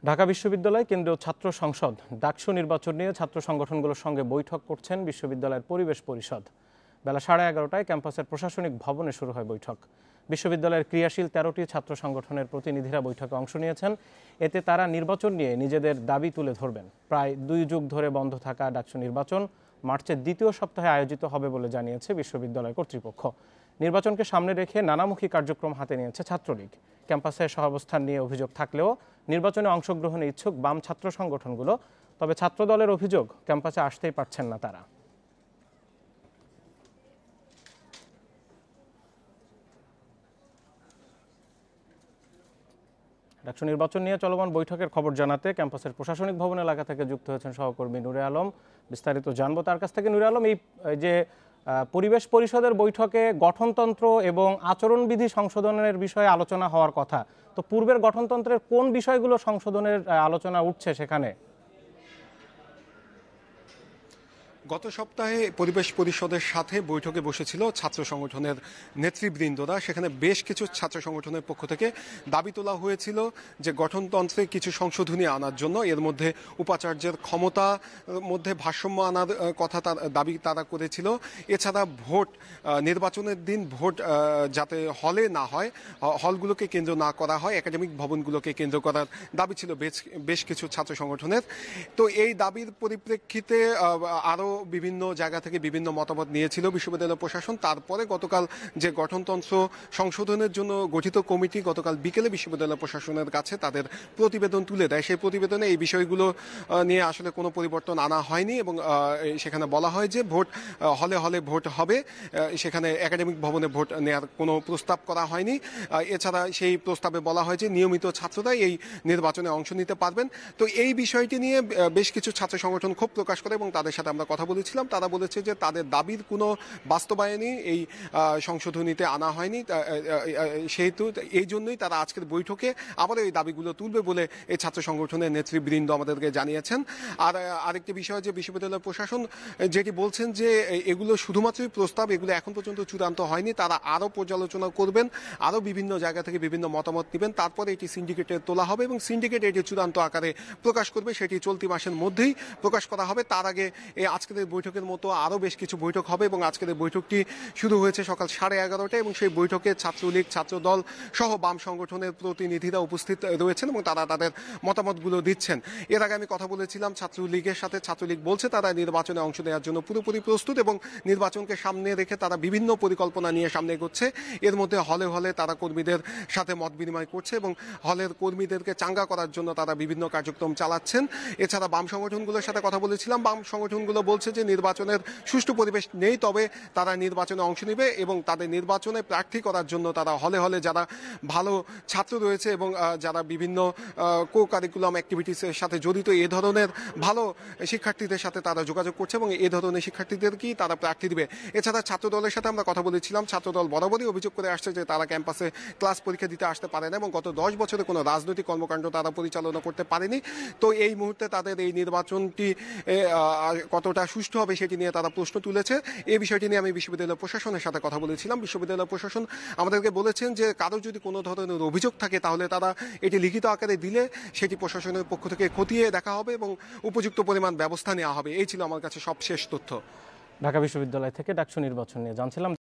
ঢাকা বিশ্ববিদ্যালয় কেন্দ্রীয় ছাত্র সংসদ ডাকসু নির্বাচন নিয়ে ছাত্র সংগঠনগুলোর সঙ্গে বৈঠক করছেন বিশ্ববিদ্যালয়ের পরিবেশ পরিষদ। বেলা 11:30টায় ক্যাম্পাসের প্রশাসনিক ভবনে শুরু হয় বৈঠক। বিশ্ববিদ্যালয়ের ক্রিয়াশীল 13টি ছাত্র সংগঠনের প্রতিনিধিরা বৈঠকে অংশ নিয়েছেন। এতে তারা নির্বাচন নিয়ে নিজেদের দাবি তুলে ধরবেন। প্রায় 2 যুগ ধরে বন্ধ থাকা ডাকসু নির্বাচন মার্চের দ্বিতীয় সপ্তাহে আয়োজিত হবে বলে জানিয়েছে বিশ্ববিদ্যালয় কর্তৃপক্ষ। নির্বাচনকে সামনে রেখে নানামুখী কার্যক্রম হাতে নিয়েছে ছাত্রলীগ। ক্যাম্পাসে সহাবস্থান নিয়ে অভিযোগ থাকলেও নির্বাচনে অংশগ্রহণে ইচ্ছুক বাম ছাত্র সংগঠনগুলো। তবে ছাত্রদলের অভিযোগ, ক্যাম্পাসে আসতেই পারছেন না তারা। ডাকসু নির্বাচন নিয়ে চলমান বৈঠকের খবর জানাতে ক্যাম্পাসের প্রশাসনিক ভবন এলাকা থেকে যুক্ত হয়েছেন সহকর্মী নূরে আলম। বিস্তারিত জানবো তার কাছ থেকে। নূরে আলম, এই যে পরিবেশ পরিষদের বৈঠকে গঠনতন্ত্র এবং আচরণবিধি সংশোধনের বিষয়ে আলোচনা হওয়ার কথা, তো পূর্বের গঠনতন্ত্রের কোন বিষয়গুলো সংশোধনের আলোচনা উঠছে সেখানে? গত সপ্তাহে পরিবেশ পরিষদের সাথে বৈঠকে বসেছিল ছাত্র সংগঠনের নেতৃবৃন্দরা। সেখানে বেশ কিছু ছাত্র সংগঠনের পক্ষ থেকে দাবি তোলা হয়েছিল যে গঠনতন্ত্রে কিছু সংশোধনী আনার জন্য, এর মধ্যে উপাচার্যের ক্ষমতা মধ্যে ভারসাম্য আনার কথা দাবি তারা করেছিল। এছাড়া ভোট, নির্বাচনের দিন ভোট যাতে হলে না হয়, হলগুলোকে কেন্দ্র না করা হয়, একাডেমিক ভবনগুলোকে কেন্দ্র করার দাবি ছিল বেশ কিছু ছাত্র সংগঠনের। তো এই দাবির পরিপ্রেক্ষিতে আরও বিভিন্ন জায়গা থেকে বিভিন্ন মতামত নিয়েছিল বিশ্ববিদ্যালয় প্রশাসন। তারপরে গতকাল যে গঠনতন্ত্র সংশোধনের জন্য গঠিত কমিটি গতকাল বিকেলে বিশ্ববিদ্যালয় প্রশাসনের কাছে তাদের প্রতিবেদন তুলে দেয়। সেই প্রতিবেদনে এই বিষয়গুলো নিয়ে আসলে কোনো পরিবর্তন আনা হয়নি এবং সেখানে বলা হয় যে ভোট হলে হলে ভোট হবে, সেখানে একাডেমিক ভবনে ভোট নেওয়ার কোনো প্রস্তাব করা হয়নি। এছাড়া সেই প্রস্তাবে বলা হয় যে নিয়মিত ছাত্ররাই এই নির্বাচনে অংশ নিতে পারবেন। তো এই বিষয়টি নিয়ে বেশ কিছু ছাত্র সংগঠন ক্ষোভ প্রকাশ করে এবং তাদের সাথে আমরা কথা বলেছিলাম। তারা বলেছে যে তাদের দাবির কোনো বাস্তবায়নই এই সংশোধনীতে আনা হয়নি, সেহেতু এই জন্যই তারা আজকের বৈঠকে আবার এই দাবিগুলো তুলবে বলে এই ছাত্র সংগঠনের নেতৃবৃন্দ আমাদেরকে জানিয়েছেন। আর আরেকটি বিষয় যে বিশ্ববিদ্যালয় প্রশাসন যেটি বলছেন যে এগুলো শুধুমাত্রই প্রস্তাব, এগুলো এখন পর্যন্ত চূড়ান্ত হয়নি। তারা আরও পর্যালোচনা করবেন, আরও বিভিন্ন জায়গা থেকে বিভিন্ন মতামত নেবেন, তারপরে এটি সিন্ডিকেটে তোলা হবে এবং সিন্ডিকেট এটি চূড়ান্ত আকারে প্রকাশ করবে। সেটি চলতি মাসের মধ্যেই প্রকাশ করা হবে। তার আগে এই আজকের বৈঠকের মতো আরও বেশ কিছু বৈঠক হবে এবং আজকের বৈঠকটি শুরু হয়েছে সকাল 11:30টায় এবং সেই বৈঠকে ছাত্রলীগ, ছাত্রদল সহ বাম সংগঠনের প্রতিনিধিরা উপস্থিত রয়েছেন এবং তারা তাদের মতামতগুলো দিচ্ছেন। এর আগে আমি কথা বলেছিলাম ছাত্রলীগের সাথে। ছাত্রলীগ বলছে তারা নির্বাচনে অংশ নেওয়ার জন্য পুরোপুরি প্রস্তুত এবং নির্বাচনকে সামনে রেখে তারা বিভিন্ন পরিকল্পনা নিয়ে সামনে এগোচ্ছে। এর মধ্যে হলে হলে তারা কর্মীদের সাথে মত বিনিময় করছে এবং হলের কর্মীদেরকে চাঙ্গা করার জন্য তারা বিভিন্ন কার্যক্রম চালাচ্ছেন। এছাড়া বাম সংগঠনগুলোর সাথে কথা বলেছিলাম। বাম সংগঠনগুলো বলছে যে নির্বাচনের সুষ্ঠু পরিবেশ নেই, তবে তারা নির্বাচনে অংশ নেবে এবং তাদের নির্বাচনে প্রার্থী করার জন্য তারা হলে হলে যারা ভালো ছাত্র রয়েছে এবং যারা বিভিন্ন কো কারিকুলাম অ্যাক্টিভিটিসের সাথে জড়িত এ ধরনের ভালো শিক্ষার্থীদের সাথে তারা যোগাযোগ করছে এবং এ ধরনের শিক্ষার্থীদেরকেই তারা প্রার্থী দিবে। এছাড়া ছাত্রদলের সাথে আমরা কথা বলেছিলাম। ছাত্রদল বরাবরই অভিযোগ করে আসছে যে তারা ক্যাম্পাসে ক্লাস পরীক্ষা দিতে আসতে পারে না এবং গত 10 বছরে কোনো রাজনৈতিক কর্মকাণ্ড তারা পরিচালনা করতে পারেনি। তো এই মুহূর্তে তাদের এই নির্বাচনটি কতটা সুষ্ঠু হবে সেটি নিয়ে তারা প্রশ্ন তুলেছে। এই বিষয়টি নিয়ে আমি বিশ্ববিদ্যালয় প্রশাসনের সাথে কথা বলেছিলাম। বিশ্ববিদ্যালয় প্রশাসন আমাদেরকে বলেছেন যে কারো যদি কোনো ধরনের অভিযোগ থাকে তাহলে তারা এটি লিখিত আকারে দিলে সেটি প্রশাসনের পক্ষ থেকে খতিয়ে দেখা হবে এবং উপযুক্ত পরিমাণ ব্যবস্থা নেওয়া হবে। এই ছিল আমার কাছে সবশেষ তথ্য। ঢাকা বিশ্ববিদ্যালয় থেকে ডাকসু নির্বাচন নিয়ে জানছিলাম।